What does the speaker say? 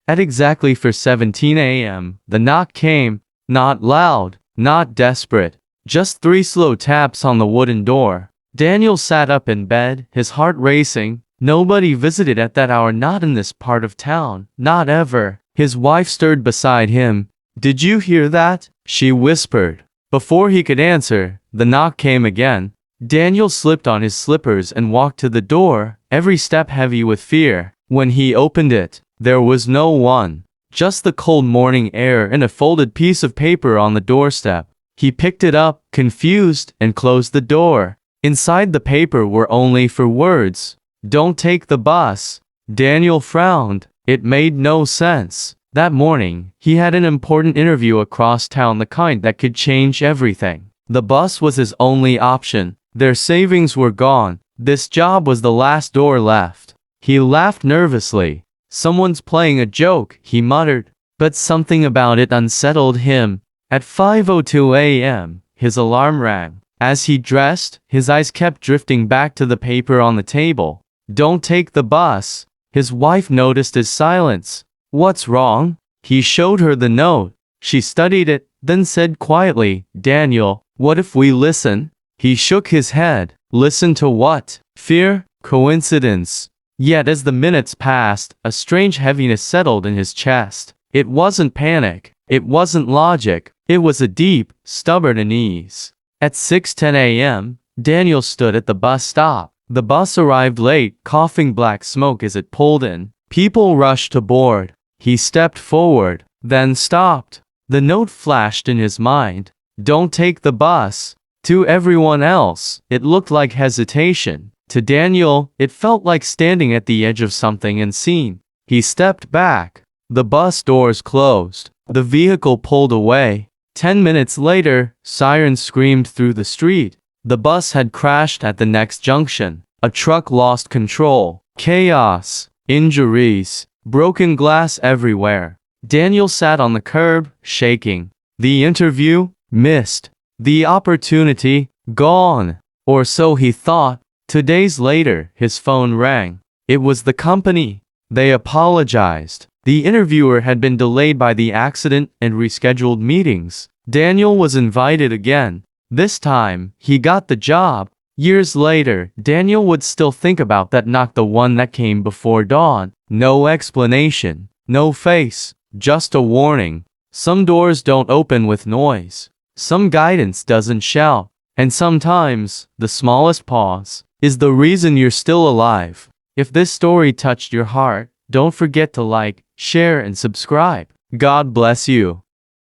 At exactly 4:17 a.m., the knock came, not loud, not desperate, just 3 slow taps on the wooden door. Daniel sat up in bed, his heart racing. Nobody visited at that hour, not in this part of town, not ever. His wife stirred beside him. "Did you hear that?" she whispered. Before he could answer, the knock came again. Daniel slipped on his slippers and walked to the door, every step heavy with fear. When he opened it, there was no one, just the cold morning air and a folded piece of paper on the doorstep. He picked it up, confused, and closed the door. Inside the paper were only 4 words. "Don't take the bus." Daniel frowned. It made no sense. That morning, he had an important interview across town, the kind that could change everything. The bus was his only option. Their savings were gone. This job was the last door left. He laughed nervously. "Someone's playing a joke," he muttered. But something about it unsettled him. At 5:02 a.m., his alarm rang. As he dressed, his eyes kept drifting back to the paper on the table. "Don't take the bus." His wife noticed his silence. "What's wrong?" He showed her the note. She studied it, then said quietly, "Daniel, what if we listen?" He shook his head. Listen to what? Fear? Coincidence? Yet as the minutes passed, a strange heaviness settled in his chest. It wasn't panic. It wasn't logic. It was a deep, stubborn unease. At 6:10 a.m., Daniel stood at the bus stop. The bus arrived late, coughing black smoke as it pulled in. People rushed to board. He stepped forward, then stopped. The note flashed in his mind. "Don't take the bus." To everyone else, it looked like hesitation. To Daniel, it felt like standing at the edge of something unseen. He stepped back. The bus doors closed. The vehicle pulled away. 10 minutes later, sirens screamed through the street. The bus had crashed at the next junction. A truck lost control. Chaos. Injuries. Broken glass everywhere. Daniel sat on the curb, shaking. The interview? Missed. The opportunity? Gone. Or so he thought. 2 days later, his phone rang. It was the company. They apologized. The interviewer had been delayed by the accident and rescheduled meetings. Daniel was invited again. This time, he got the job. Years later, Daniel would still think about that knock, the one that came before dawn. No explanation, no face, just a warning. Some doors don't open with noise. Some guidance doesn't shout. And sometimes, the smallest pause is the reason you're still alive. If this story touched your heart, don't forget to like, share, and subscribe. God bless you.